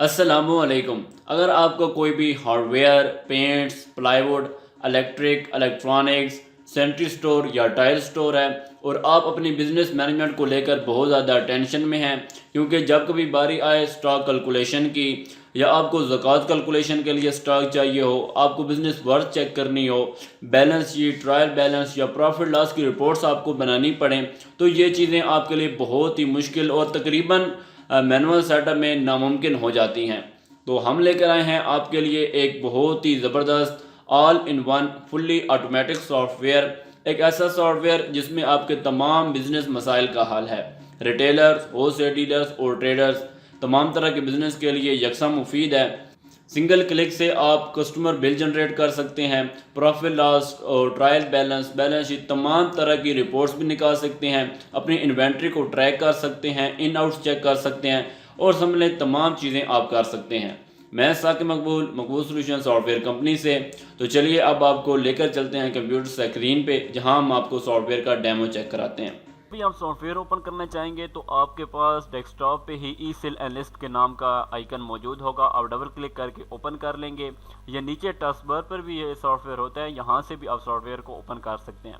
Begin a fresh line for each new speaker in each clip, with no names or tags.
अस्सलामुअलैकुम। अगर आपको कोई भी hardware, paints, plywood, electronics, sanitary store या टाइल स्टोर है और आप अपनी बिजनेस मैनेजमेंट को लेकर बहुत ज़्यादा टेंशन में हैं, क्योंकि जब कभी बारी आए स्टॉक कैलकुलेशन की या आपको ज़कात कैलकुलेशन के लिए स्टॉक चाहिए हो, आपको बिजनेस वर्थ चेक करनी हो, बैलेंस शीट, ट्रायल बैलेंस या प्रॉफिट लॉस की रिपोर्ट्स आपको बनानी पड़ें, तो ये चीज़ें आपके लिए बहुत ही मुश्किल और तकरीबन मैनुअल सेटअप में नामुमकिन हो जाती हैं। तो हम लेकर आए हैं आपके लिए एक बहुत ही ज़बरदस्त all in one fully automatic software, एक ऐसा सॉफ्टवेयर जिसमें आपके तमाम बिजनेस मसाइल का हल है। रिटेलर्स, होलसेल डीलर्स और ट्रेडर्स तमाम तरह के बिजनेस के लिए यकसा मुफीद है। सिंगल क्लिक से आप कस्टमर बिल जनरेट कर सकते हैं, प्रॉफिट लॉस और ट्रायल बैलेंस शीट, तमाम तरह की रिपोर्ट्स भी निकाल सकते हैं, अपनी इन्वेंट्री को ट्रैक कर सकते हैं, इन आउट्स चेक कर सकते हैं और समझ तमाम चीज़ें आप कर सकते हैं। मैं साकिब मकबूल सॉल्यूशन सॉफ्टवेयर कंपनी से। तो चलिए अब आपको लेकर चलते हैं कंप्यूटर स्क्रीन पे, जहां हम आपको सॉफ्टवेयर का डेमो चेक कराते हैं।
भी आप सॉफ्टवेयर ओपन करना चाहेंगे तो आपके पास डेस्कटॉप पे ही ई सेल एनालिस्ट के नाम का आइकन मौजूद होगा। आप डबल क्लिक करके ओपन कर लेंगे। या नीचे टास्क बार पर भी ये सॉफ्टवेयर होता है, यहाँ से भी आप सॉफ्टवेयर को ओपन कर सकते हैं।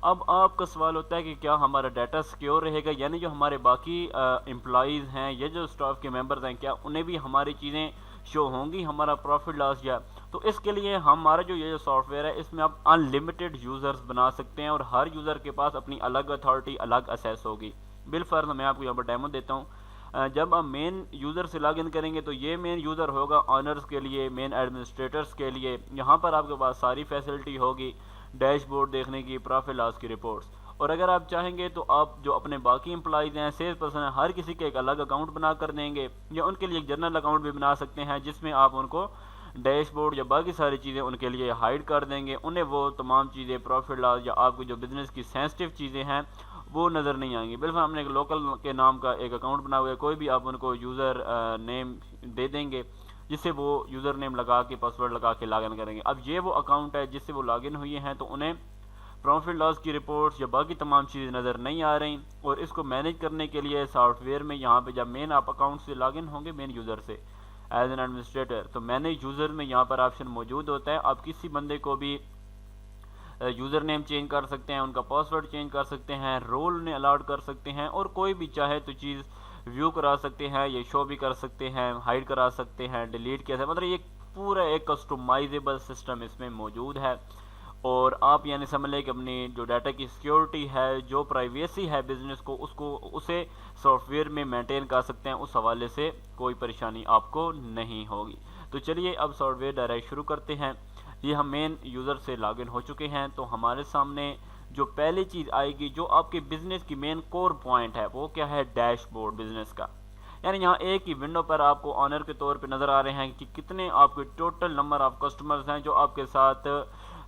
अब आपका सवाल होता है कि क्या हमारा डाटा सिक्योर रहेगा, यानी जो हमारे बाकी एम्प्लॉयज़ हैं या जो स्टाफ के मेंबर्स हैं, क्या उन्हें भी हमारी चीज़ें शो होंगी, हमारा प्रॉफिट लॉस या। तो इसके लिए हमारा जो ये जो सॉफ्टवेयर है, इसमें आप अनलिमिटेड यूज़र्स बना सकते हैं और हर यूज़र के पास अपनी अलग अथॉरिटी, अलग एसेस होगी। बिलफर्ज मैं आपको यहाँ पर डेमो देता हूँ। जब आप मेन यूज़र से लॉगिन करेंगे तो ये मेन यूज़र होगा ऑनर्स के लिए, मेन एडमिनिस्ट्रेटर्स के लिए। यहाँ पर आपके पास सारी फैसिलिटी होगी, डैशबोर्ड देखने की, प्रॉफिट लॉस की रिपोर्ट्स। और अगर आप चाहेंगे तो आप जो अपने बाकी एम्प्लॉयज़ हैं, सेल्स पर्सन हैं, हर किसी के एक अलग अकाउंट बना कर देंगे या उनके लिए एक जनरल अकाउंट भी बना सकते हैं, जिसमें आप उनको डैशबोर्ड या बाकी सारी चीज़ें उनके लिए हाइड कर देंगे। उन्हें वो तमाम चीज़ें, प्रॉफिट लॉस या आपकी जो बिज़नेस की सेंसिटिव चीज़ें हैं, वो नज़र नहीं आएंगी। बिल्कुल हमने एक लोकल के नाम का एक अकाउंट बना हुआ है, कोई भी आप उनको यूज़र नेम दे देंगे, जिससे वो यूज़र नेम लगा के, पासवर्ड लगा के लॉगिन करेंगे। अब ये वो अकाउंट है जिससे वो लॉगिन हुए हैं, तो उन्हें प्रॉफिट लॉस की रिपोर्ट्स या बाकी तमाम चीज़ें नज़र नहीं आ रही। और इसको मैनेज करने के लिए सॉफ्टवेयर में यहाँ पे जब मेन आप अकाउंट से लॉगिन होंगे, मेन यूज़र से एज एन एडमिनिस्ट्रेटर, तो मैनेज यूज़र में यहाँ पर ऑप्शन मौजूद होता है। आप किसी बंदे को भी यूज़र नेम चेंज कर सकते हैं, उनका पासवर्ड चेंज कर सकते हैं, रोल उन्हें अलाउड कर सकते हैं और कोई भी चाहे तो चीज़ व्यू करा सकते हैं, ये शो भी कर सकते हैं, हाइड करा सकते हैं, डिलीट किया सकते हैं। मतलब ये पूरा एक कस्टमाइजेबल सिस्टम इसमें मौजूद है। और आप यानी समझ लें कि अपनी जो डाटा की सिक्योरिटी है, जो प्राइवेसी है बिज़नेस को, उसे सॉफ्टवेयर में मेंटेन कर सकते हैं। उस हवाले से कोई परेशानी आपको नहीं होगी। तो चलिए अब सॉफ्टवेयर डायरेक्ट शुरू करते हैं। ये हम मेन यूज़र से लॉगिन हो चुके हैं, तो हमारे सामने जो पहली चीज़ आएगी, जो आपके बिज़नेस की मेन कोर पॉइंट है, वो क्या है? डैशबोर्ड बिज़नेस का। यानी यहाँ एक ही विंडो पर आपको ऑनर के तौर पे नज़र आ रहे हैं कि कितने आपके टोटल नंबर ऑफ कस्टमर्स हैं जो आपके साथ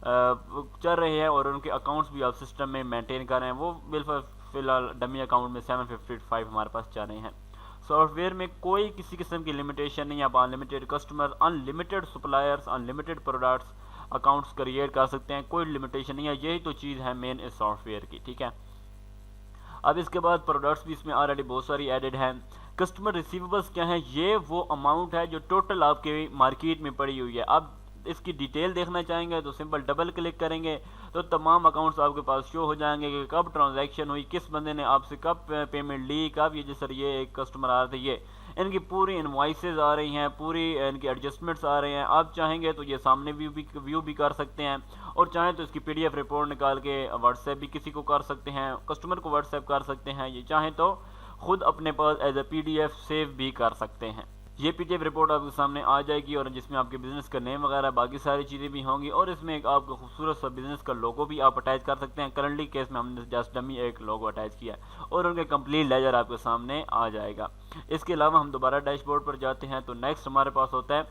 चल रहे हैं और उनके अकाउंट्स भी आप सिस्टम में मेंटेन कर रहे हैं। वो बिल्कुल फ़िलहाल डमी अकाउंट में 755 हमारे पास चल रहे हैं। सॉफ्टवेयर में कोई किसी किस्म की लिमिटेशन नहीं है। आप unlimited customer, unlimited suppliers, unlimited products, accounts create कर सकते हैं, कोई लिमिटेशन नहीं है। यही तो चीज़ है मेन इस सॉफ्टवेयर की, ठीक है। अब इसके बाद प्रोडक्ट्स भी इसमें ऑलरेडी बहुत सारी एडेड हैं। कस्टमर रिसीवेबल्स क्या है? ये वो अमाउंट है जो टोटल आपके मार्केट में पड़ी हुई है। अब इसकी डिटेल देखना चाहेंगे तो सिंपल डबल क्लिक करेंगे तो तमाम अकाउंट्स आपके पास शो हो जाएंगे कि कब ट्रांजैक्शन हुई, किस बंदे ने आपसे कब पेमेंट ली, कब ये जैसे ये एक कस्टमर आ रहे थे, ये इनकी पूरी इनवॉइसेज आ रही हैं, पूरी इनकी एडजस्टमेंट्स आ रहे हैं। आप चाहेंगे तो ये सामने व्यू भी कर सकते हैं और चाहें तो इसकी PDF रिपोर्ट निकाल के व्हाट्सएप भी किसी को कर सकते हैं, कस्टमर को व्हाट्सएप कर सकते हैं। ये चाहें तो खुद अपने पास एज ए PDF सेव भी कर सकते हैं। ये PDF रिपोर्ट आपके सामने आ जाएगी और जिसमें आपके बिजनेस का नेम वगैरह बाकी सारी चीज़ें भी होंगी और इसमें एक आपको खूबसूरत सा बिजनेस का लोगो भी आप अटैच कर सकते हैं। करंटली केस में हमने जस्ट डमी एक लोगो अटैच किया है और उनके कंप्लीट लेजर आपके सामने आ जाएगा। इसके अलावा हम दोबारा डैशबोर्ड पर जाते हैं तो नेक्स्ट हमारे पास होता है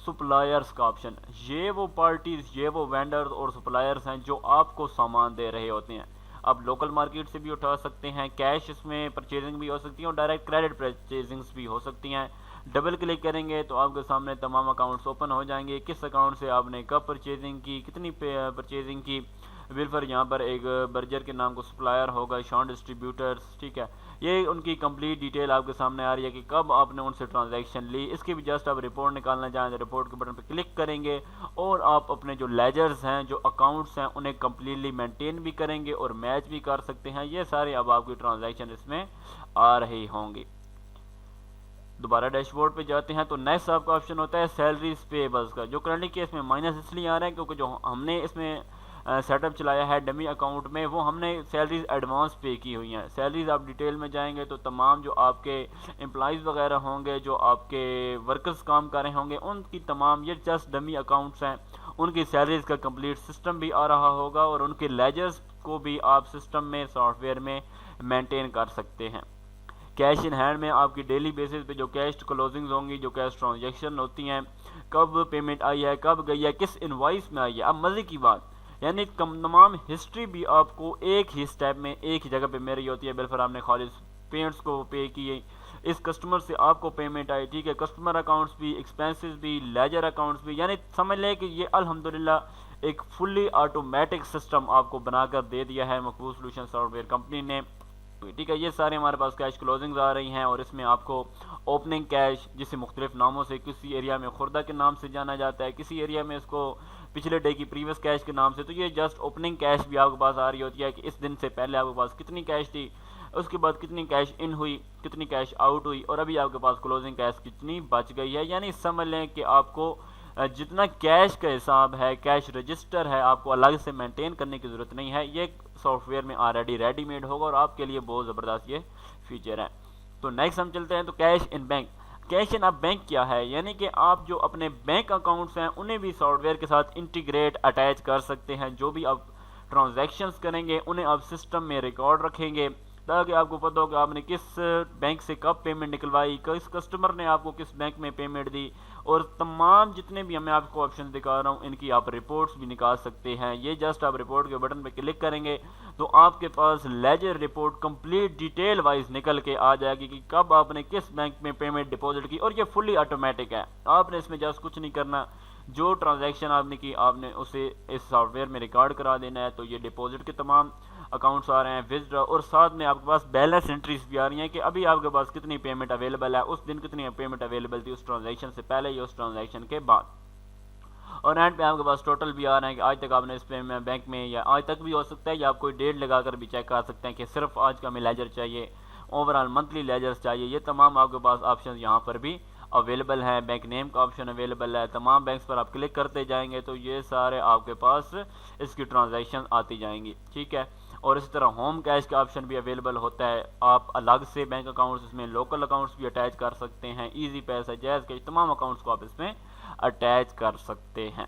सप्लायर्स का ऑप्शन। ये वो पार्टीज, ये वो वेंडर्स और सप्लायर्स हैं जो आपको सामान दे रहे होते हैं। आप लोकल मार्केट से भी उठा सकते हैं, कैश इसमें परचेजिंग भी हो सकती है और डायरेक्ट क्रेडिट परचेजिंग्स भी हो सकती हैं। डबल क्लिक करेंगे तो आपके सामने तमाम अकाउंट्स ओपन हो जाएंगे। किस अकाउंट से आपने कब परचेजिंग की, कितनी परचेजिंग की, विल्फर यहाँ पर एक बर्जर के नाम को सप्लायर होगा, शॉन डिस्ट्रीब्यूटर्स, ठीक है। ये उनकी कंप्लीट डिटेल आपके सामने आ रही है कि कब आपने उनसे ट्रांजैक्शन ली। इसकी भी जस्ट आप रिपोर्ट निकालना चाहें तो रिपोर्ट के बटन पर क्लिक करेंगे और आप अपने जो लेजर्स हैं, जो अकाउंट्स हैं, उन्हें कम्प्लीटली मेंटेन भी करेंगे और मैच भी कर सकते हैं। ये सारे अब आपकी ट्रांजैक्शन इसमें आ रही होंगी। दोबारा डैशबोर्ड पे जाते हैं तो नेक्स्ट आपका ऑप्शन होता है सैलरीज पेएबल्स का, जो करंटली केस में माइनस इसलिए आ रहा है क्योंकि जो हमने इसमें सेटअप चलाया है डमी अकाउंट में, वो हमने सैलरीज एडवांस पे की हुई हैं। सैलरीज आप डिटेल में जाएंगे तो तमाम जो आपके एम्प्लॉयज़ वगैरह होंगे, जो आपके वर्कर्स काम कर रहे होंगे, उनकी तमाम, ये जस्ट डमी अकाउंट्स हैं, उनकी सैलरीज का कंप्लीट सिस्टम भी आ रहा होगा और उनके लेजर्स को भी आप सिस्टम में, सॉफ्टवेयर में मेंटेन कर सकते हैं। कैश इन हैंड में आपकी डेली बेसिस पे जो कैश क्लोजिंग्स होंगी, जो कैश ट्रांजैक्शन होती हैं, कब पेमेंट आई है, कब गई है, किस इनवॉइस में आई है। अब मज़े की बात, यानी तमाम हिस्ट्री भी आपको एक ही स्टेप में, एक ही जगह पे मिल रही होती है। बिल्कुल आपने खाली पेमेंट्स को पे किए, इस कस्टमर से आपको पेमेंट आई, ठीक है, कस्टमर अकाउंट्स भी, एक्सपेंसेस भी, लेजर अकाउंट्स भी, यानी समझ लें कि ये अल्हम्दुलिल्लाह एक फुल्ली ऑटोमेटिक सिस्टम आपको बनाकर दे दिया है मकबूल सॉल्यूशन सॉफ्टवेयर कंपनी ने, ठीक है। ये सारे हमारे पास कैश क्लोजिंग्स आ रही हैं और इसमें आपको ओपनिंग कैश, जिसे मुख्तलिफ नामों से, किसी एरिया में खुर्दा के नाम से जाना जाता है, किसी एरिया में इसको पिछले डे की प्रीवियस कैश के नाम से, तो ये जस्ट ओपनिंग कैश भी आपके पास आ रही होती है कि इस दिन से पहले आपके पास कितनी कैश थी, उसके बाद कितनी कैश इन हुई, कितनी कैश आउट हुई और अभी आपके पास क्लोजिंग कैश कितनी बच गई है। यानी समझ लें कि आपको जितना कैश का हिसाब है, कैश रजिस्टर है, आपको अलग से मेंटेन करने की ज़रूरत नहीं है। ये सॉफ्टवेयर में ऑलरेडी रेडीमेड होगा और आपके लिए बहुत ज़बरदस्त ये फीचर है। तो नेक्स्ट हम चलते हैं तो cash in bank. Cash in bank क्या है, यानी कि आप जो अपने बैंक अकाउंट्स हैं उन्हें भी सॉफ्टवेयर के साथ इंटीग्रेट अटैच कर सकते हैं। जो भी आप ट्रांजैक्शंस करेंगे उन्हें आप सिस्टम में रिकॉर्ड रखेंगे ताकि आपको पता हो कि आपने किस बैंक से कब पेमेंट निकलवाई, किस कस्टमर ने आपको किस बैंक में पेमेंट दी, और तमाम जितने भी मैं आपको ऑप्शन दिखा रहा हूँ इनकी आप रिपोर्ट्स भी निकाल सकते हैं। ये जस्ट आप रिपोर्ट के बटन पे क्लिक करेंगे तो आपके पास ledger report complete detail wise निकल के आ जाएगी कि कब आपने किस बैंक में पेमेंट डिपॉजिट की, और ये फुली ऑटोमेटिक है। आपने इसमें जस्ट कुछ नहीं करना, जो ट्रांजैक्शन आपने की आपने उसे इस सॉफ्टवेयर में रिकॉर्ड करा देना है। तो ये डिपॉजिट के तमाम अकाउंट्स आ रहे हैं, विथड्रॉ, और साथ में आपके पास बैलेंस एंट्रीज भी आ रही हैं कि अभी आपके पास कितनी पेमेंट अवेलेबल है, उस दिन कितनी पेमेंट अवेलेबल थी, उस ट्रांजैक्शन से पहले या उस ट्रांजैक्शन के बाद। और एंड पे आपके पास टोटल भी आ रहा है कि आज तक आपने इस पे बैंक में, या आज तक भी हो सकता है या आप कोई डेट लगाकर भी चेक कर सकते हैं कि सिर्फ आज का हमें लेजर चाहिए, ओवरऑल मंथली लेजर्स चाहिए। ये तमाम आपके पास ऑप्शन यहाँ पर भी अवेलेबल है। बैंक नेम का ऑप्शन अवेलेबल है। तमाम बैंक्स पर आप क्लिक करते जाएंगे तो ये सारे आपके पास इसकी ट्रांजैक्शन आती जाएंगी, ठीक है। और इसी तरह होम कैश का ऑप्शन भी अवेलेबल होता है। आप अलग से बैंक अकाउंट्स, इसमें लोकल अकाउंट्स भी अटैच कर सकते हैं, इजी पैसा, जैज़ कैश, तमाम अकाउंट्स को आप इसमें अटैच कर सकते हैं।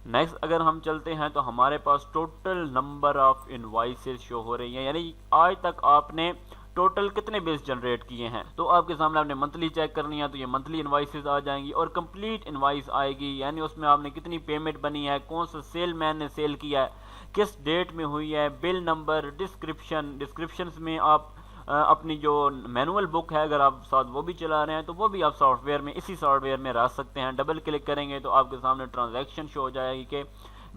नेक्स्ट अगर हम चलते हैं तो हमारे पास total number of invoices show हो रही हैं, यानी आज तक आपने टोटल कितने बिल्स जनरेट किए हैं। तो आपके सामने आपने मंथली चेक करनी है तो ये मंथली इनवॉइसेस आ जाएंगी और कंप्लीट इनवॉइस आएगी, यानी उसमें आपने कितनी पेमेंट बनी है, कौन सा सेल मैन ने सेल किया है, किस डेट में हुई है, बिल नंबर, डिस्क्रिप्शन में आप अपनी जो मैनुअल बुक है अगर आप साथ वो भी चला रहे हैं तो वो भी आप सॉफ्टवेयर में, इसी सॉफ्टवेयर में रख सकते हैं। डबल क्लिक करेंगे तो आपके सामने ट्रांजैक्शन शो हो जाएगी कि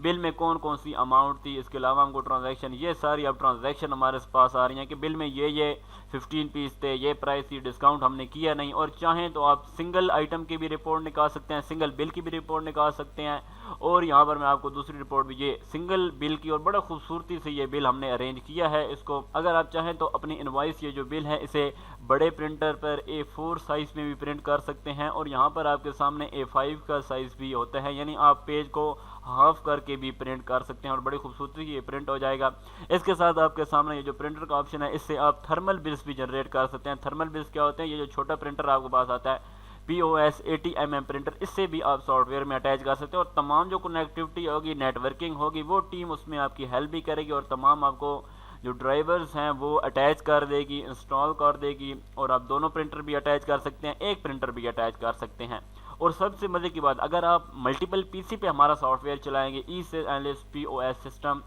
बिल में कौन कौन सी अमाउंट थी। इसके अलावा हमको ट्रांजैक्शन, ये सारी अब ट्रांजैक्शन हमारे पास आ रही हैं कि बिल में ये 15 पीस थे, ये प्राइस थी, डिस्काउंट हमने किया नहीं। और चाहें तो आप सिंगल आइटम की भी रिपोर्ट निकाल सकते हैं, सिंगल बिल की भी रिपोर्ट निकाल सकते हैं। और यहाँ पर मैं आपको दूसरी रिपोर्ट भी, ये सिंगल बिल की, और बड़ा खूबसूरती से ये बिल हमने अरेंज किया है इसको। अगर आप चाहें तो अपनी इनवॉइस, ये जो बिल है, इसे बड़े प्रिंटर पर A4 साइज़ में भी प्रिंट कर सकते हैं। और यहाँ पर आपके सामने A5 का साइज़ भी होता है, यानी आप पेज को हाफ करके भी प्रिंट कर सकते हैं और बड़ी खूबसूरती ये प्रिंट हो जाएगा। इसके साथ आपके सामने ये जो प्रिंटर का ऑप्शन है, इससे आप थर्मल बिल्स भी जनरेट कर सकते हैं। थर्मल बिल्स क्या होते हैं, ये जो छोटा प्रिंटर आपके पास आता है POS 80mm प्रिंटर, इससे भी आप सॉफ्टवेयर में अटैच कर सकते हैं। और तमाम जो कनेक्टिविटी होगी, नेटवर्किंग होगी, वो टीम उसमें आपकी हेल्प भी करेगी और तमाम आपको जो ड्राइवर्स हैं वो अटैच कर देगी, इंस्टॉल कर देगी। और आप दोनों प्रिंटर भी अटैच कर सकते हैं, एक प्रिंटर भी अटैच कर सकते हैं। और सबसे मज़े की बात, अगर आप मल्टीपल PC पे हमारा सॉफ्टवेयर चलाएंगे, e sale analyst POS system,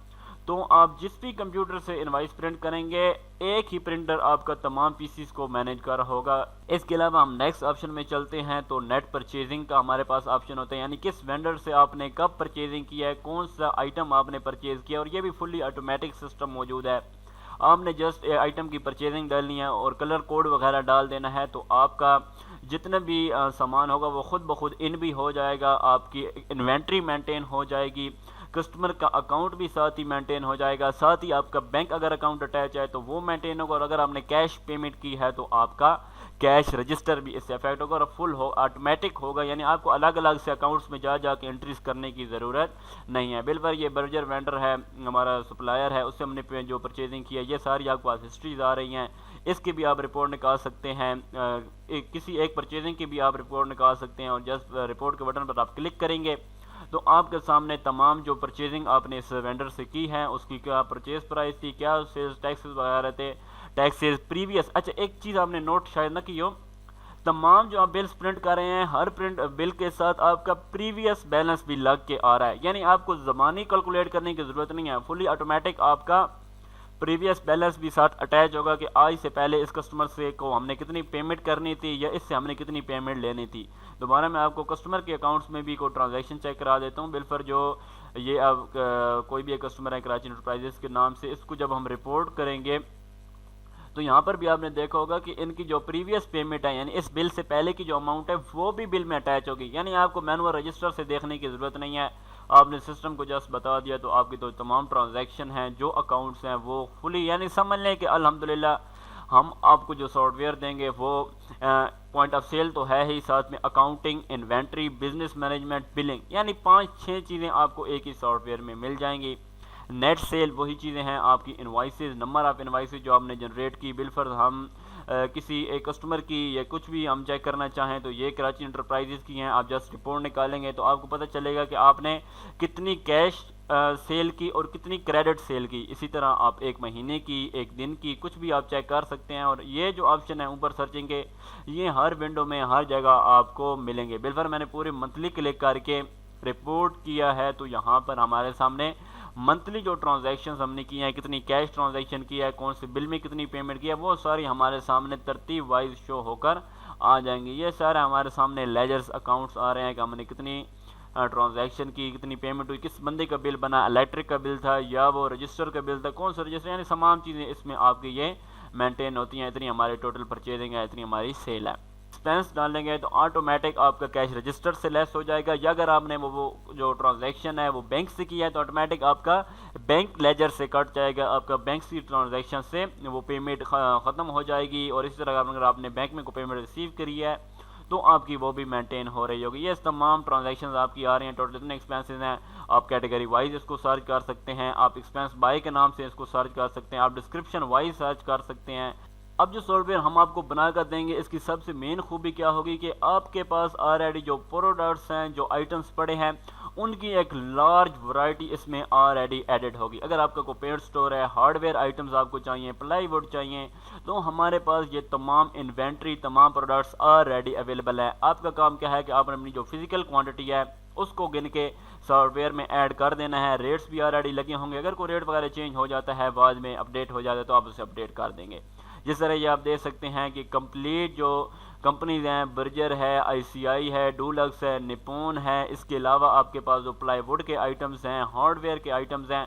तो आप जिस भी कंप्यूटर से इनवाइस प्रिंट करेंगे एक ही प्रिंटर आपका तमाम पीसीस को मैनेज कर रहा होगा। इसके अलावा हम नेक्स्ट ऑप्शन में चलते हैं तो नेट परचेजिंग का हमारे पास ऑप्शन होता है, यानी किस वेंडर से आपने कब परचेजिंग किया है, कौन सा आइटम आपने परचेज किया, और ये भी फुली ऑटोमेटिक सिस्टम मौजूद है। आपने जस्ट आइटम की परचेजिंग डालनी है और कलर कोड वगैरह डाल देना है, तो आपका जितना भी सामान होगा वो खुद ब खुद इन भी हो जाएगा, आपकी इन्वेंट्री मेंटेन हो जाएगी, कस्टमर का अकाउंट भी साथ ही मेंटेन हो जाएगा, साथ ही आपका बैंक अगर अकाउंट अटैच है तो वो मेंटेन होगा, और अगर आपने कैश पेमेंट की है तो आपका कैश रजिस्टर भी इससे अफेक्ट होगा और फुल हो ऑटोमेटिक होगा, यानी आपको अलग अलग से अकाउंट्स में जा के एंट्रीज करने की ज़रूरत नहीं है। बिल पर ये बर्जर वेंडर है, हमारा सप्लायर है, उससे हमने जो परचेजिंग की है ये सारी आपके पास हिस्ट्रीज आ रही हैं, इसकी भी आप रिपोर्ट निकाल सकते हैं, किसी एक परचेजिंग की भी आप रिपोर्ट निकाल सकते हैं, और जस्ट रिपोर्ट के बटन पर आप क्लिक करेंगे तो आपके सामने तमाम जो परचेजिंग आपने इस वेंडर से की है उसकी क्या परचेज प्राइस थी, क्या सेल्स टैक्सेस वगैरह थे, टैक्सेस प्रीवियस। अच्छा, एक चीज़ आपने नोट शायद ना की हो, तमाम जो आप बिल्स प्रिंट कर रहे हैं हर प्रिंट बिल के साथ आपका प्रीवियस बैलेंस भी लग के आ रहा है, यानी आपको ज़मानी कैलकुलेट करने की ज़रूरत नहीं है, फुली ऑटोमेटिक आपका प्रीवियस बैलेंस भी साथ अटैच होगा कि आज से पहले इस कस्टमर से को हमने कितनी पेमेंट करनी थी या इससे हमने कितनी पेमेंट लेनी थी। दोबारा मैं आपको कस्टमर के अकाउंट्स में भी कोई ट्रांजैक्शन चेक करा देता हूँ। बिल पर जो ये अब कोई भी एक कस्टमर है कराची इंटरप्राइजेस के नाम से, इसको जब हम रिपोर्ट करेंगे तो यहाँ पर भी आपने देखा होगा कि इनकी जो प्रीवियस पेमेंट है यानी इस बिल से पहले की जो अमाउंट है वो भी बिल में अटैच होगी, यानी आपको मैनुअल रजिस्टर से देखने की ज़रूरत नहीं है, आपने सिस्टम को जस्ट बता दिया तो आपकी तो तमाम ट्रांजैक्शन हैं जो अकाउंट्स हैं वो फुली, यानी समझ लें कि अल्हम्दुलिल्लाह हम आपको जो सॉफ्टवेयर देंगे वो पॉइंट ऑफ सेल तो है ही, साथ में accounting, inventory, business management, billing, यानी 5-6 चीज़ें आपको एक ही सॉफ्टवेयर में मिल जाएंगी। नेट सेल वही चीज़ें हैं, आपकी इनवाइसेस, नंबर ऑफ इनवाइसेस जो आपने जनरेट की, बिल फर्ज हम किसी एक कस्टमर की या कुछ भी हम चेक करना चाहें तो ये कराची इंटरप्राइजेस की हैं, आप जस्ट रिपोर्ट निकालेंगे तो आपको पता चलेगा कि आपने कितनी कैश सेल की और कितनी क्रेडिट सेल की, इसी तरह आप एक महीने की, एक दिन की, कुछ भी आप चेक कर सकते हैं। और ये जो ऑप्शन है ऊपर सर्चिंग के, ये हर विंडो में हर जगह आपको मिलेंगे। बिल पर मैंने पूरे मंथली क्लिक करके रिपोर्ट किया है तो यहाँ पर हमारे सामने मंथली जो ट्रांजैक्शंस हमने की हैं, कितनी कैश ट्रांजैक्शन किया है, कौन से बिल में कितनी पेमेंट किया है, वो सारी हमारे सामने तरतीब वाइज शो होकर आ जाएंगे। ये सारे हमारे सामने लेजर्स अकाउंट्स आ रहे हैं कि हमने कितनी ट्रांजैक्शन की, कितनी पेमेंट हुई, किस बंदे का बिल बना, इलेक्ट्रिक का बिल था या वो रजिस्टर का बिल था, कौन सा रजिस्टर, यानी तमाम चीज़ें इसमें आपकी ये मेंटेन होती हैं। इतनी हमारी टोटल परचेजिंग है, इतनी हमारी सेल है। एक्सपेंस डालेंगे तो ऑटोमेटिक आपका कैश रजिस्टर से लेस हो जाएगा, या अगर आपने वो जो ट्रांजैक्शन है वो बैंक से किया है तो ऑटोमेटिक आपका बैंक लेजर से कट जाएगा, आपका बैंक की ट्रांजैक्शन से वो पेमेंट ख़त्म हो जाएगी। और इसी तरह अगर आपने बैंक में को पेमेंट रिसीव करी है तो आपकी वो भी मेंटेन हो रही होगी। ये तमाम ट्रांजैक्शंस आपकी आ रही हैं, टोटल इतने एक्सपेंसेस हैं। आप कैटेगरी वाइज इसको सर्च कर सकते हैं, आप एक्सपेंस बाय के नाम से इसको सर्च कर सकते हैं, आप डिस्क्रिप्शन वाइज सर्च कर सकते हैं। अब जो सॉफ्टवेयर हम आपको बना कर देंगे इसकी सबसे मेन खूबी क्या होगी कि आपके पास ऑलरेडी जो प्रोडक्ट्स हैं, जो आइटम्स पड़े हैं, उनकी एक लार्ज वैरायटी इसमें ऑलरेडी एडेड होगी। अगर आपका कोई पेड स्टोर है, हार्डवेयर आइटम्स आपको चाहिए, प्लाईवुड चाहिए, तो हमारे पास ये तमाम इन्वेंट्री, तमाम प्रोडक्ट्स ऑलरेडी अवेलेबल है। आपका काम क्या है कि आपने अपनी जो फिजिकल क्वांटिटी है उसको गिन के सॉफ्टवेयर में ऐड कर देना है। रेट्स भी ऑलरेडी लगे होंगे, अगर कोई रेट वगैरह चेंज हो जाता है, बाद में अपडेट हो जाता है तो आप उसे अपडेट कर देंगे। जिस तरह ये आप देख सकते हैं कि कंप्लीट जो कंपनीज हैं, बर्जर है, आईसीआई है, डुलक्स है, निपोन है, इसके अलावा आपके पास जो प्लाईवुड के आइटम्स हैं, हार्डवेयर के आइटम्स हैं,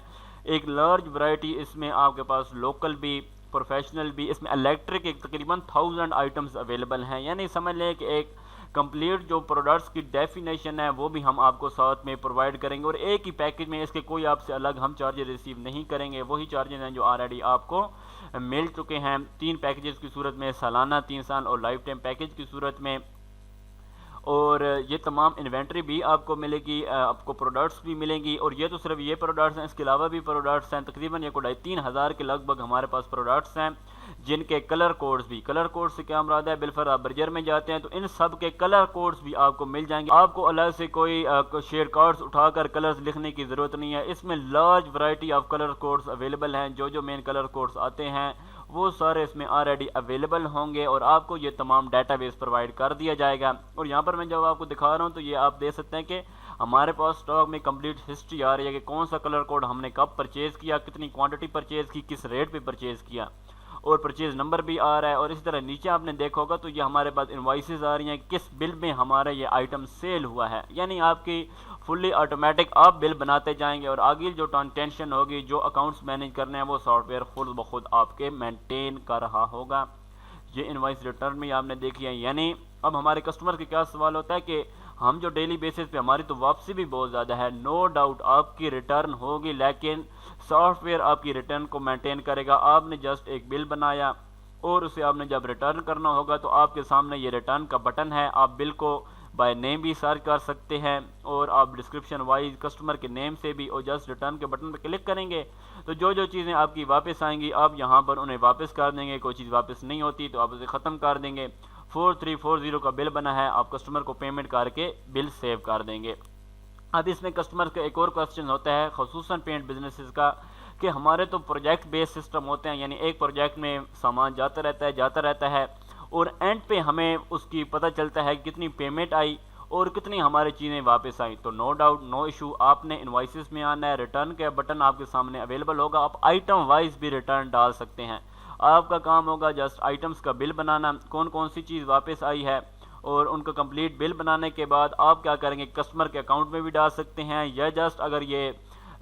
एक लार्ज वैरायटी इसमें आपके पास लोकल भी, प्रोफेशनल भी, इसमें इलेक्ट्रिक एक तकरीबन 1000 आइटम्स अवेलेबल हैं। यानी समझ लें कि एक कंप्लीट जो प्रोडक्ट्स की डेफिनेशन है वो भी हम आपको साथ में प्रोवाइड करेंगे, और एक ही पैकेज में इसके कोई आपसे अलग हम चार्जेस रिसीव नहीं करेंगे। वही चार्जेस हैं जो ऑलरेडी आपको मिल चुके हैं 3 पैकेजेस की सूरत में, सालाना, 3 साल और लाइफ टाइम पैकेज की सूरत में। और ये तमाम इन्वेंट्री भी आपको मिलेगी, आपको प्रोडक्ट्स भी मिलेंगी। और ये तो सिर्फ ये प्रोडक्ट्स हैं, इसके अलावा भी प्रोडक्ट्स हैं, तकरीबन ये 2500 के लगभग हमारे पास प्रोडक्ट्स हैं, जिनके कलर कोड्स भी, कलर कोड से क्या मुराद है, बिलफर आप बर्जर में जाते हैं तो इन सब के कलर कोड्स भी आपको मिल जाएंगे। आपको अलग से कोई शेयर कार्ड्स उठाकर कलर्स लिखने की ज़रूरत नहीं है। इसमें large variety of colour codes available हैं। जो जो मेन कलर कोड्स आते हैं वो सारे इसमें ऑलरेडी अवेलेबल होंगे और आपको ये तमाम डाटाबेस प्रोवाइड कर दिया जाएगा। और यहाँ पर मैं जब आपको दिखा रहा हूँ तो ये आप देख सकते हैं कि हमारे पास स्टॉक में कंप्लीट हिस्ट्री आ रही है कि कौन सा कलर कोड हमने कब परचेज़ किया, कितनी क्वांटिटी परचेज़ की, किस रेट पे परचेज़ किया, और परचेज नंबर भी आ रहा है। और इसी तरह नीचे आपने देखा होगा तो ये हमारे पास इनवॉइसेस आ रही हैं किस बिल में हमारा ये आइटम सेल हुआ है। यानी आपकी फुल्ली ऑटोमेटिक आप बिल बनाते जाएंगे और आगे जो टेंशन होगी, जो अकाउंट्स मैनेज करने हैं, वो सॉफ्टवेयर खुद ब खुद आपके मेंटेन कर रहा होगा। ये इनवॉइस रिटर्न भी आपने देखी है। यानी अब हमारे कस्टमर के क्या सवाल होता है कि हम जो डेली बेसिस पे हमारी तो वापसी भी बहुत ज़्यादा है, नो डाउट आपकी रिटर्न होगी, लेकिन सॉफ्टवेयर आपकी रिटर्न को मेंटेन करेगा। आपने जस्ट एक बिल बनाया और उसे आपने जब रिटर्न करना होगा तो आपके सामने ये रिटर्न का बटन है। आप बिल को बाय नेम भी सर्च कर सकते हैं और आप डिस्क्रिप्शन वाइज कस्टमर के नेम से भी, और जस्ट रिटर्न के बटन पर क्लिक करेंगे तो जो जो चीज़ें आपकी वापस आएंगी आप यहाँ पर उन्हें वापस कर देंगे। कोई चीज़ वापस नहीं होती तो आप उसे ख़त्म कर देंगे। 4340 का बिल बना है, आप कस्टमर को पेमेंट करके बिल सेव कर देंगे। अब इसमें कस्टमर का एक और क्वेश्चन होता है ख़ुसूसन पेंट बिजनेसेस का कि हमारे तो प्रोजेक्ट बेस्ड सिस्टम होते हैं, यानी एक प्रोजेक्ट में सामान जाता रहता है और एंड पे हमें उसकी पता चलता है कितनी पेमेंट आई और कितनी हमारी चीज़ें वापस आई। तो नो डाउट, नो इशू, आपने इनवॉइसेस में आना है, रिटर्न का बटन आपके सामने अवेलेबल होगा, आप आइटम वाइज भी रिटर्न डाल सकते हैं। आपका काम होगा जस्ट आइटम्स का बिल बनाना, कौन कौन सी चीज़ वापस आई है, और उनका कंप्लीट बिल बनाने के बाद आप क्या करेंगे, कस्टमर के अकाउंट में भी डाल सकते हैं, या जस्ट अगर ये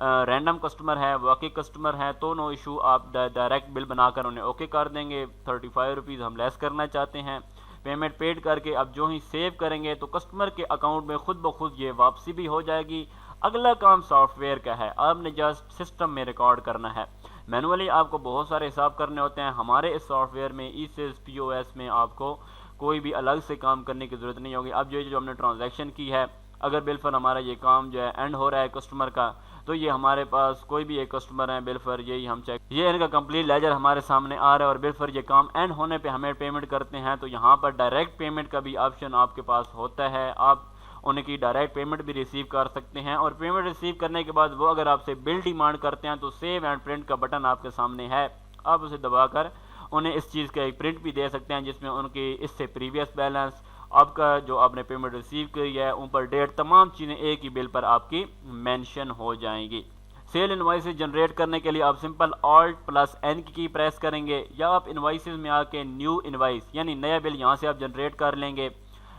रैंडम कस्टमर है, वाकई कस्टमर है, तो नो इशू, आप डायरेक्ट बिल बनाकर उन्हें ओके कर देंगे। 35 रुपीज़ हम लेस करना चाहते हैं, पेमेंट पेड करके अब जो ही सेव करेंगे तो कस्टमर के अकाउंट में खुद ब खुद ये वापसी भी हो जाएगी। अगला काम सॉफ्टवेयर का है, आपने जस्ट सिस्टम में रिकॉर्ड करना है। मैनुअली आपको बहुत सारे हिसाब करने होते हैं, हमारे इस सॉफ्टवेयर में ई-सेल्स POS में आपको कोई भी अलग से काम करने की ज़रूरत नहीं होगी। अब जो हमने ट्रांजैक्शन की है, अगर बिल पर हमारा ये काम जो है एंड हो रहा है कस्टमर का, तो ये हमारे पास कोई भी एक कस्टमर है बिल पर, यही हम चेक, ये इनका कंप्लीट लेजर हमारे सामने आ रहा है और बिल पर ये काम एंड होने पे हमें पेमेंट करते हैं। तो यहाँ पर डायरेक्ट पेमेंट का भी ऑप्शन आपके पास होता है, आप उनकी डायरेक्ट पेमेंट भी रिसीव कर सकते हैं। और पेमेंट रिसीव करने के बाद वो अगर आपसे बिल डिमांड करते हैं तो सेव एंड प्रिंट का बटन आपके सामने है, आप उसे दबाकर उन्हें इस चीज़ का एक प्रिंट भी दे सकते हैं जिसमें उनकी इससे प्रीवियस बैलेंस, आपका जो आपने पेमेंट रिसीव करी है, ऊपर डेट, तमाम चीज़ें एक ही बिल पर आपकी मेंशन हो जाएंगी। सेल इनवॉइसेस जनरेट करने के लिए आप सिंपल Alt+N की प्रेस करेंगे, या आप इनवॉइसेस में आके न्यू इनवॉइस यानी नया बिल यहाँ से आप जनरेट कर लेंगे।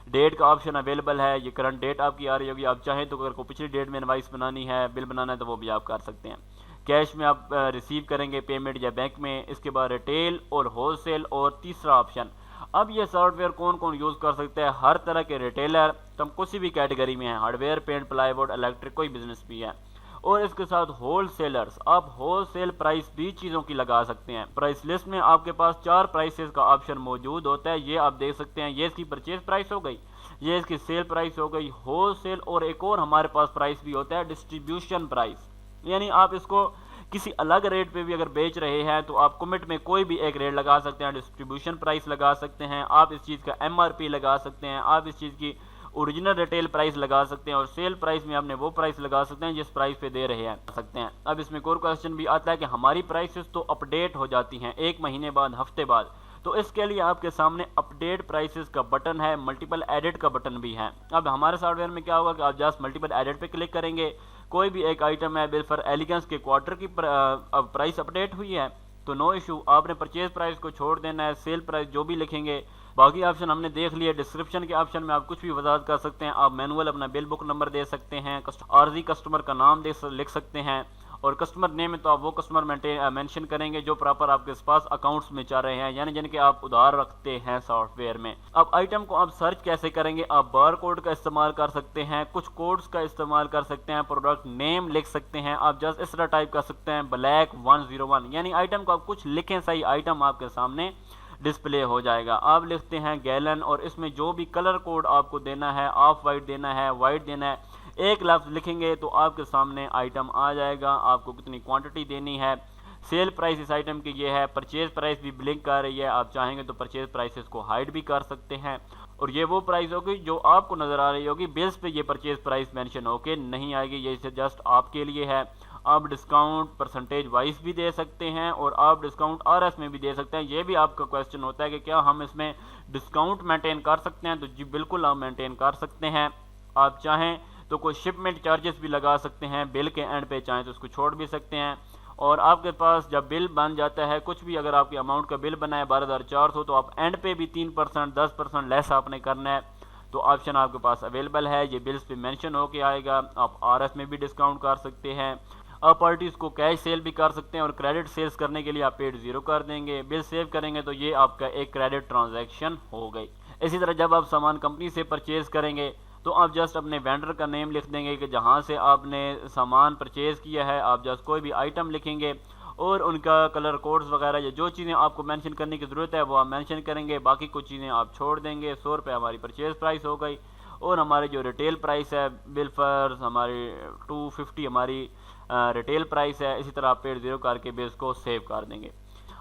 डेट का ऑप्शन अवेलेबल है, ये करंट डेट आपकी आ रही होगी, आप चाहें तो अगर कोई पिछली डेट में इनवॉइस बनानी है, बिल बनाना है, तो वो भी आप कर सकते हैं। कैश में आप रिसीव करेंगे पेमेंट या बैंक में, इसके बाद रिटेल और होलसेल, और तीसरा ऑप्शन, अब ये सॉफ्टवेयर कौन कौन यूज़ कर सकते हैं, हर तरह के रिटेलर, तुम किसी भी कैटेगरी में है, हार्डवेयर, पेंट, प्लाईवुड, इलेक्ट्रिक, कोई बिजनेस भी है, और इसके साथ होलसेलर्स, आप होलसेल प्राइस भी चीज़ों की लगा सकते हैं। प्राइस लिस्ट में आपके पास 4 प्राइसेस का ऑप्शन मौजूद होता है, ये आप देख सकते हैं। ये इसकी परचेज प्राइस हो गई, ये इसकी सेल प्राइस हो गई, होलसेल, और एक और हमारे पास प्राइस भी होता है डिस्ट्रीब्यूशन प्राइस, यानी आप इसको किसी अलग रेट पे भी अगर बेच रहे हैं तो आप कमिट में कोई भी एक रेट लगा सकते हैं, डिस्ट्रीब्यूशन प्राइस लगा सकते हैं, आप इस चीज़ का MRP लगा सकते हैं, आप इस चीज़ की ओरिजिनल रिटेल प्राइस लगा सकते हैं, और सेल प्राइस में आपने वो प्राइस लगा सकते हैं जिस प्राइस पे दे रहे हैं सकते हैं। अब इसमें एक और क्वेश्चन भी आता है कि हमारी प्राइसेस तो अपडेट हो जाती हैं 1 महीने बाद, हफ्ते बाद, तो इसके लिए आपके सामने अपडेट प्राइसेस का बटन है, मल्टीपल एडिट का बटन भी है। अब हमारे सॉफ्टवेयर में क्या होगा कि आप जस्ट मल्टीपल एडिट पे क्लिक करेंगे, कोई भी एक आइटम है, बिल फॉर एलिगेंस के क्वार्टर की प्राइस अपडेट हुई है तो नो इशू, आपने परचेज प्राइस को छोड़ देना है, सेल प्राइस जो भी लिखेंगे, बाकी ऑप्शन हमने देख लिया। डिस्क्रिप्शन के ऑप्शन में आप कुछ भी वजाहत कर सकते हैं, आप मैनुअल अपना बिल बुक नंबर दे सकते हैं, आर्जी कस्टमर का नाम लिख सकते हैं, और कस्टमर नेम में तो आप वो कस्टमर मेंशन करेंगे जो प्रॉपर आपके पास अकाउंट्स में चल रहे हैं, यानी जिनके आप उधार रखते हैं सॉफ्टवेयर में। अब आइटम को आप सर्च कैसे करेंगे, आप बार कोड का इस्तेमाल कर सकते हैं, कुछ कोड्स का इस्तेमाल कर सकते हैं, प्रोडक्ट नेम लिख सकते हैं, आप जस्ट इस तरह टाइप कर सकते हैं ब्लैक 101, यानी आइटम को आप कुछ लिखें, सही आइटम आपके सामने डिस्प्ले हो जाएगा। आप लिखते हैं गैलन, और इसमें जो भी कलर कोड आपको देना है, ऑफ वाइट देना है, वाइट देना है, एक लफ्ज़ लिखेंगे तो आपके सामने आइटम आ जाएगा, आपको कितनी क्वांटिटी देनी है, सेल प्राइस इस आइटम की ये है, परचेज प्राइस भी ब्लिंक कर रही है, आप चाहेंगे तो परचेज प्राइसेस को हाइड भी कर सकते हैं, और ये वो प्राइस होगी जो आपको नज़र आ रही होगी, बिल्स पे ये परचेज प्राइस मेंशन होके नहीं आएगी, ये जस्ट आपके लिए है। आप डिस्काउंट परसेंटेज वाइज भी दे सकते हैं, और आप डिस्काउंट RS में भी दे सकते हैं। ये भी आपका क्वेश्चन होता है कि क्या हम इसमें डिस्काउंट मेंटेन कर सकते हैं, तो जी बिल्कुल आप मेंटेन कर सकते हैं। आप चाहें तो कोई शिपमेंट चार्जेस भी लगा सकते हैं बिल के एंड पे, चाहें तो उसको छोड़ भी सकते हैं। और आपके पास जब बिल बन जाता है, कुछ भी अगर आपकी अमाउंट का बिल बना है 12,400, तो आप एंड पे भी 3% 10% लेस आपने करना है। तो ऑप्शन आपके पास अवेलेबल है, ये बिल्स पे मेंशन होके आएगा। आप आरएस में भी डिस्काउंट कर सकते हैं, आप पार्टीज को कैश सेल भी कर सकते हैं, और क्रेडिट सेल्स करने के लिए आप पेड 0 कर देंगे। बिल सेव करेंगे तो ये आपका एक क्रेडिट ट्रांजैक्शन हो गई। इसी तरह जब आप सामान कंपनी से परचेज करेंगे तो आप जस्ट अपने वेंडर का नेम लिख देंगे कि जहाँ से आपने सामान परचेज़ किया है, आप जस्ट कोई भी आइटम लिखेंगे और उनका कलर कोड्स वगैरह या जो चीज़ें आपको मेंशन करने की ज़रूरत है वो आप मेंशन करेंगे, बाकी कुछ चीज़ें आप छोड़ देंगे। 100 रुपये हमारी परचेज़ प्राइस हो गई, और हमारे जो रिटेल प्राइस है बिल फर्स हमारी 250 हमारी रिटेल प्राइस है। इसी तरह आप पेड 0 करके बिल्स को सेव कर देंगे।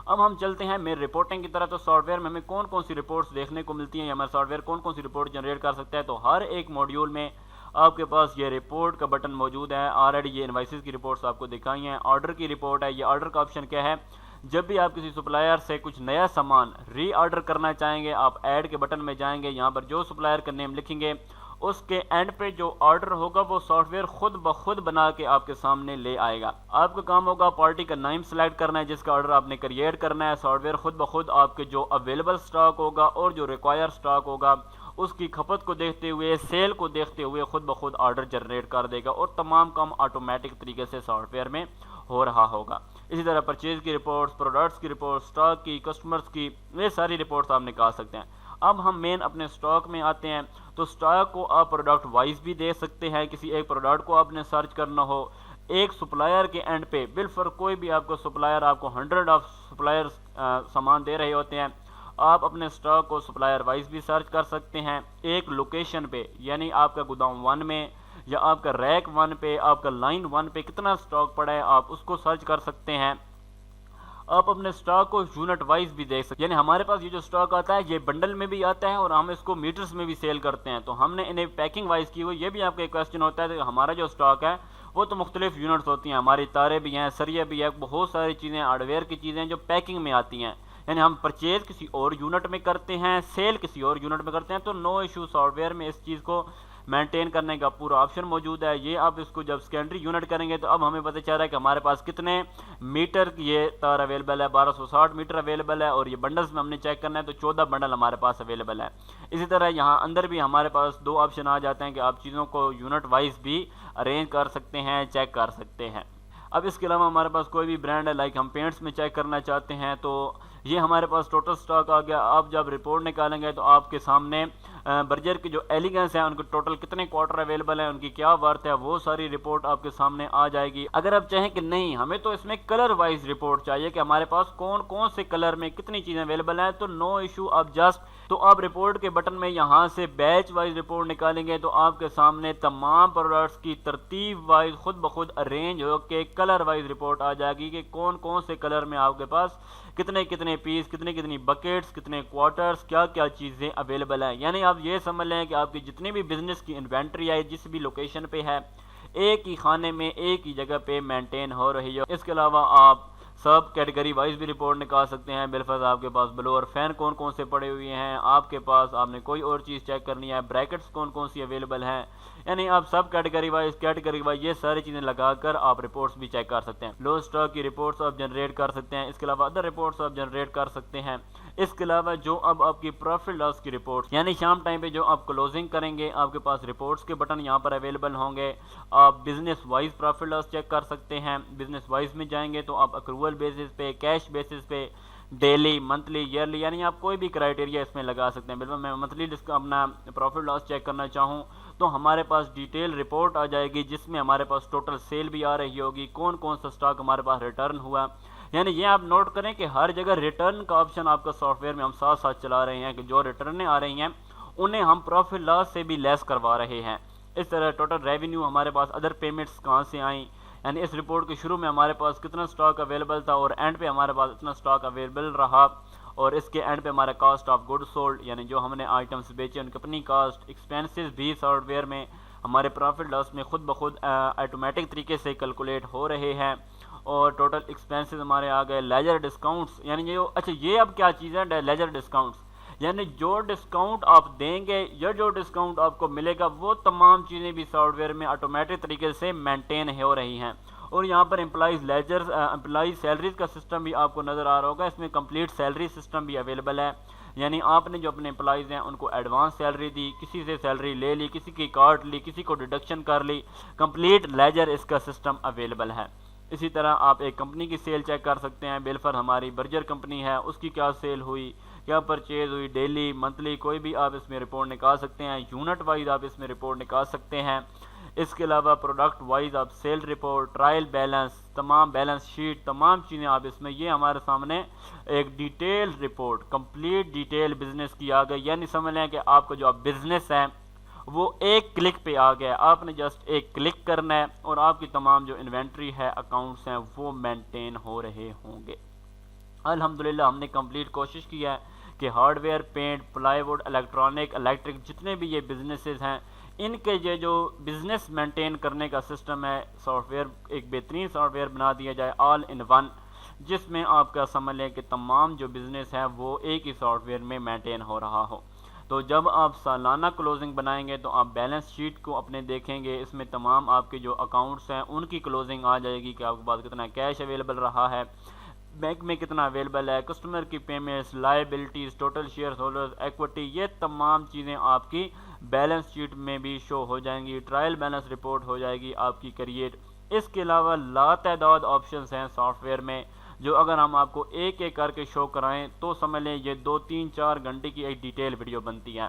अब हम चलते हैं मेरे रिपोर्टिंग की तरह। तो सॉफ्टवेयर में हमें कौन कौन सी रिपोर्ट्स देखने को मिलती हैं, या हमारा सॉफ्टवेयर कौन कौन सी रिपोर्ट जनरेट कर सकता है। तो हर एक मॉड्यूल में आपके पास ये रिपोर्ट का बटन मौजूद है। ऑलरेडी ये इनवाइसेस की रिपोर्ट्स आपको दिखाई हैं। ऑर्डर की रिपोर्ट है, ये ऑर्डर का ऑप्शन क्या है, जब भी आप किसी सप्लायर से कुछ नया सामान री ऑर्डर करना चाहेंगे, आप ऐड के बटन में जाएंगे, यहाँ पर जो सप्लायर का नेम लिखेंगे उसके एंड पे जो ऑर्डर होगा वो सॉफ्टवेयर खुद ब खुद बना के आपके सामने ले आएगा। आपका काम होगा पार्टी का नाम सेलेक्ट करना है जिसका ऑर्डर आपने क्रिएट करना है। सॉफ्टवेयर खुद ब खुद आपके जो अवेलेबल स्टॉक होगा और जो रिक्वायर स्टॉक होगा उसकी खपत को देखते हुए, सेल को देखते हुए खुद ब खुद ऑर्डर जनरेट कर देगा, और तमाम काम ऑटोमेटिक तरीके से सॉफ्टवेयर में हो रहा होगा। इसी तरह परचेज की रिपोर्ट्स, प्रोडक्ट्स की रिपोर्ट्स, स्टॉक की, कस्टमर्स की, ये सारी रिपोर्ट्स आप निकाल सकते हैं। अब हम मेन अपने स्टॉक में आते हैं। तो स्टॉक को आप प्रोडक्ट वाइज भी दे सकते हैं, किसी एक प्रोडक्ट को आपने सर्च करना हो, एक सप्लायर के एंड पे बिल फॉर कोई भी आपको सप्लायर, आपको 100 ऑफ सप्लायर्स सामान दे रहे होते हैं, आप अपने स्टॉक को सप्लायर वाइज भी सर्च कर सकते हैं। एक लोकेशन पे, यानी आपका गोदाम 1 में या आपका रैक 1 पे, आपका लाइन 1 पे कितना स्टॉक पड़ा है आप उसको सर्च कर सकते हैं। आप अपने स्टॉक को यूनिट वाइज भी देख सकते हैं, यानी हमारे पास ये जो स्टॉक आता है ये बंडल में भी आता है और हम इसको मीटर्स में भी सेल करते हैं, तो हमने इन्हें पैकिंग वाइज की हुई। ये भी आपका एक क्वेश्चन होता है, तो हमारा जो स्टॉक है वो तो मुख्तलिफ यूनिट्स होती हैं, हमारी तारे भी हैं, सरिया भी है, बहुत सारी चीज़ें हार्डवेयर की चीज़ें जो पैकिंग में आती हैं, यानी हम परचेज किसी और यूनिट में करते हैं, सेल किसी और यूनिट में करते हैं, तो नो इशू, सॉफ्टवेयर में इस चीज़ को मेंटेन करने का पूरा ऑप्शन मौजूद है। ये आप इसको जब सेकेंडरी यूनिट करेंगे तो अब हमें पता चल रहा है कि हमारे पास कितने मीटर ये तार अवेलेबल है, 1260 मीटर अवेलेबल है, और ये बंडल्स में हमने चेक करना है तो 14 बंडल हमारे पास अवेलेबल है। इसी तरह यहाँ अंदर भी हमारे पास 2 ऑप्शन आ जाते हैं कि आप चीज़ों को यूनिट वाइज भी अरेंज कर सकते हैं, चेक कर सकते हैं। अब इसके अलावा हमारे पास कोई भी ब्रांड है, लाइक हम पेंट्स में चेक करना चाहते हैं, तो ये हमारे पास टोटल स्टॉक आ गया। आप जब रिपोर्ट निकालेंगे तो आपके सामने बर्जर की जो एलिगेंस है उनके टोटल कितने क्वार्टर अवेलेबल है, उनकी क्या वर्थ है, वो सारी रिपोर्ट आपके सामने आ जाएगी। अगर आप चाहें कि नहीं हमें तो इसमें कलर वाइज रिपोर्ट चाहिए कि हमारे पास कौन कौन से कलर में कितनी चीज़ें अवेलेबल हैं, तो नो इशू, आप जस्ट तो आप रिपोर्ट के बटन में यहाँ से बैच वाइज रिपोर्ट निकालेंगे तो आपके सामने तमाम प्रोडक्ट्स की तरतीब वाइज खुद ब खुद अरेंज होकर कलर वाइज रिपोर्ट आ जाएगी कि कौन कौन से कलर में आपके पास कितने कितने पीस, कितनी कितनी बकेट्स, कितने क्वार्टर्स, क्या क्या चीज़ें अवेलेबल हैं। यानी आप ये समझ लें कि आपकी जितनी भी बिजनेस की इन्वेंट्री है जिस भी लोकेशन पे है, एक ही खाने में एक ही जगह पे मेंटेन हो रही है। इसके अलावा आप सब कैटेगरी वाइज भी रिपोर्ट निकाल सकते हैं। बिलफर्ज आपके पास ब्लोअर फैन कौन कौन से पड़े हुए हैं, आपके पास आपने कोई और चीज़ चेक करनी है, ब्रैकेट्स कौन कौन सी अवेलेबल हैं, यानी आप सब कैटेगरी वाइज ये सारी चीज़ें लगाकर आप रिपोर्ट्स भी चेक कर सकते हैं। लो स्टॉक की रिपोर्ट्स आप जनरेट कर सकते हैं। इसके अलावा अदर रिपोर्ट्स आप जनरेट कर सकते हैं। इसके अलावा जो अब आपकी प्रॉफिट लॉस की रिपोर्ट्स, यानी शाम टाइम पे जो आप क्लोजिंग करेंगे आपके पास रिपोर्ट्स के बटन यहाँ पर अवेलेबल होंगे। आप business wise profit loss check कर सकते हैं। बिजनेस वाइज में जाएंगे तो आप अक्रूवल बेसिस पे, कैश बेसिस पे, डेली, मंथली, ईयरली, यानी आप कोई भी क्राइटेरिया इसमें लगा सकते हैं। बिल्कुल मैं मंथली अपना प्रॉफिट लॉस चेक करना चाहूँ तो हमारे पास डिटेल रिपोर्ट आ जाएगी जिसमें हमारे पास टोटल सेल भी आ रही होगी, कौन कौन सा स्टॉक हमारे पास रिटर्न हुआ। यानी ये आप नोट करें कि हर जगह रिटर्न का ऑप्शन आपका सॉफ्टवेयर में हम साथ साथ चला रहे हैं कि जो रिटर्न आ रही हैं उन्हें हम प्रॉफिट लॉस से भी लेस करवा रहे हैं। इस तरह टोटल रेवेन्यू हमारे पास, अदर पेमेंट्स कहाँ से आई, यानी इस रिपोर्ट के शुरू में हमारे पास कितना स्टॉक अवेलेबल था और एंड पे हमारे पास इतना स्टॉक अवेलेबल रहा, और इसके एंड पे हमारा कॉस्ट ऑफ गुड सोल्ड, यानी जो हमने आइटम्स बेचे उनकी अपनी कास्ट, एक्सपेंसेस भी सॉफ्टवेयर में हमारे प्रॉफिट लॉस में खुद ब खुद ऑटोमेटिक तरीके से कैलकुलेट हो रहे हैं। और टोटल एक्सपेंसेस हमारे आ गए। लेजर डिस्काउंट्स, यानी ये अच्छा ये अब क्या चीज़ है लेजर डिस्काउंट्स, यानी जो डिस्काउंट आप देंगे या जो डिस्काउंट आपको मिलेगा वो तमाम चीज़ें भी सॉफ्टवेयर में ऑटोमेटिक तरीके से मेंटेन हो रही हैं। और यहाँ पर एम्प्लॉइज़ लेजर एम्प्लॉइज सैलरीज का सिस्टम भी आपको नज़र आ रहा होगा। इसमें कंप्लीट सैलरी सिस्टम भी अवेलेबल है, यानी आपने जो अपने एम्प्लॉइज़ हैं उनको एडवांस सैलरी दी, किसी से सैलरी ले ली, किसी की काट ली, किसी को डिडक्शन कर ली, कंप्लीट लेजर इसका सिस्टम अवेलेबल है। इसी तरह आप एक कंपनी की सेल चेक कर सकते हैं। बिलफर हमारी बर्जर कंपनी है, उसकी क्या सेल हुई, क्या परचेज हुई, डेली मंथली कोई भी आप इसमें रिपोर्ट निकाल सकते हैं। यूनिट वाइज आप इसमें रिपोर्ट निकाल सकते हैं। इसके अलावा प्रोडक्ट वाइज आप सेल रिपोर्ट, ट्रायल बैलेंस, तमाम बैलेंस शीट, तमाम चीज़ें आप इसमें, ये हमारे सामने एक detail report, complete detail business की आ गई। यानी समझ लें कि आपका जो बिजनेस है वो एक क्लिक पे आ गया। आपने जस्ट एक क्लिक करना है और आपकी तमाम जो इन्वेंट्री है, अकाउंट्स हैं, वो मेंटेन हो रहे होंगे। अल्हम्दुलिल्लाह हमने कंप्लीट कोशिश की है कि hardware, paint, plywood, electronic, electric, जितने भी ये बिजनेसेस हैं, इनके ये जो बिज़नेस मेंटेन करने का सिस्टम है, सॉफ्टवेयर एक बेहतरीन सॉफ्टवेयर बना दिया जाए ऑल इन वन, जिसमें आपका समझ लें कि तमाम जो बिज़नेस है वो एक ही सॉफ्टवेयर में मेंटेन हो रहा हो। तो जब आप सालाना क्लोजिंग बनाएंगे तो आप बैलेंस शीट को अपने देखेंगे, इसमें तमाम आपके जो अकाउंट्स हैं उनकी क्लोजिंग आ जाएगी कि आपके पास कितना कैश अवेलेबल रहा है, बैंक में कितना अवेलेबल है, कस्टमर की payments, liabilities, total share holders, equity, ये तमाम चीज़ें आपकी बैलेंस शीट में भी शो हो जाएंगी। ट्रायल बैलेंस रिपोर्ट हो जाएगी आपकी क्रिएट। इसके अलावा लातादाद ऑप्शंस हैं सॉफ्टवेयर में, जो अगर हम आपको एक एक करके शो कराएं तो समझ लें ये 2, 3, 4 घंटे की एक डिटेल वीडियो बनती है।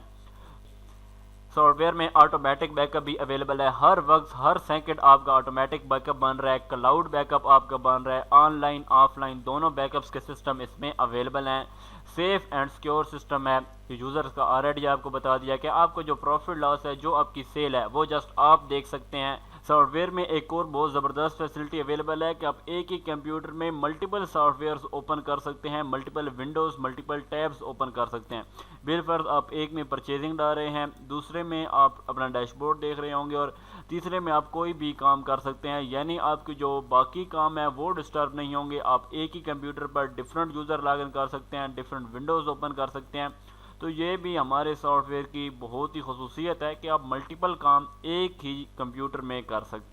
सॉफ्टवेयर में ऑटोमेटिक बैकअप भी अवेलेबल है। हर वक्त हर सेकंड आपका ऑटोमेटिक बैकअप बन रहा है, क्लाउड बैकअप आपका बन रहा है, ऑनलाइन ऑफलाइन दोनों बैकअप्स के सिस्टम इसमें अवेलेबल हैं। सेफ एंड सिक्योर सिस्टम है। यूज़र्स का ऑलरेडी आपको बता दिया कि आपको जो प्रॉफिट लॉस है, जो आपकी सेल है, वो जस्ट आप देख सकते हैं। सॉफ्टवेयर में एक और बहुत ज़बरदस्त फैसिलिटी अवेलेबल है कि आप एक ही कंप्यूटर में मल्टीपल सॉफ्टवेयर्स ओपन कर सकते हैं, multiple Windows, multiple tabs open कर सकते हैं। बिलफर्ज आप एक में परचेजिंग डाल रहे हैं, दूसरे में आप अपना डैशबोर्ड देख रहे होंगे और तीसरे में आप कोई भी काम कर सकते हैं। यानी आपके जो बाकी काम है वो डिस्टर्ब नहीं होंगे। आप एक ही कंप्यूटर पर डिफरेंट यूज़र लॉगिन कर सकते हैं, डिफरेंट विंडोज़ ओपन कर सकते हैं। तो ये भी हमारे सॉफ्टवेयर की बहुत ही खसूसियत है कि आप मल्टीपल काम एक ही कंप्यूटर में कर सकते हैं।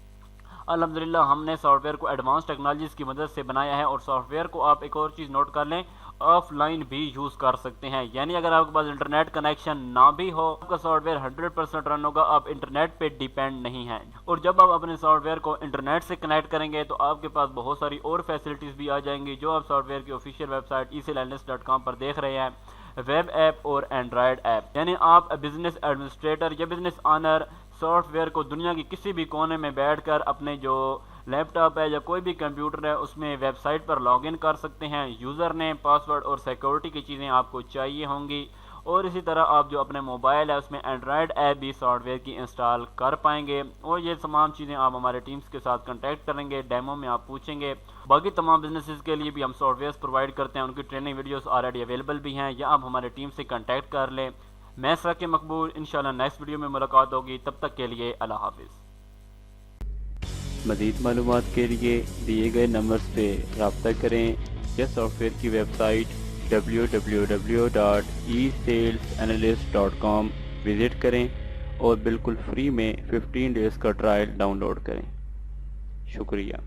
अल्हम्दुलिल्लाह हमने सॉफ्टवेयर को एडवांस टेक्नोलॉजीज़ की मदद से बनाया है और सॉफ्टवेयर को आप एक और चीज़ नोट कर लें, ऑफलाइन भी यूज़ कर सकते हैं। यानी अगर आपके पास इंटरनेट कनेक्शन ना भी हो, आपका सॉफ्टवेयर 100% रन होगा, आप इंटरनेट पे डिपेंड नहीं हैं। और जब आप अपने सॉफ्टवेयर को इंटरनेट से कनेक्ट करेंगे तो आपके पास बहुत सारी और फैसिलिटीज़ भी आ जाएंगी, जो आप सॉफ्टवेयर की ऑफिशियल वेबसाइट esilanalyst.com पर देख रहे हैं। वेब ऐप और एंड्रॉयड ऐप, यानी आप बिजनेस एडमिनिस्ट्रेटर या बिजनेस ऑनर सॉफ्टवेयर को दुनिया की किसी भी कोने में बैठकर अपने जो लैपटॉप है या कोई भी कंप्यूटर है उसमें वेबसाइट पर लॉगिन कर सकते हैं। यूज़र नेम, पासवर्ड और सिक्योरिटी की चीज़ें आपको चाहिए होंगी। और इसी तरह आप जो अपने मोबाइल है उसमें एंड्रॉयड ऐप भी सॉफ्टवेयर की इंस्टॉल कर पाएंगे। और ये तमाम चीज़ें आप हमारे टीम्स के साथ कांटेक्ट करेंगे, डेमो में आप पूछेंगे। बाकी तमाम बिजनेसेस के लिए भी हम सॉफ्टवेयर प्रोवाइड करते हैं, उनकी ट्रेनिंग वीडियोस ऑलरेडी अवेलेबल भी हैं, या आप हमारे टीम से कांटेक्ट कर लें। मैं सराके मकबूल, इंशाल्लाह नेक्स्ट वीडियो में मुलाकात होगी। तब तक के लिए अल्लाह हाफिज़।
मज़ीद मालूमात के लिए दिए गए नंबर्स पे रब्ता करें या सॉफ्टवेयर की वेबसाइट www.esalesanalyst.com विज़िट करें और बिल्कुल फ्री में 15 डेज़ का ट्रायल डाउनलोड करें। शुक्रिया।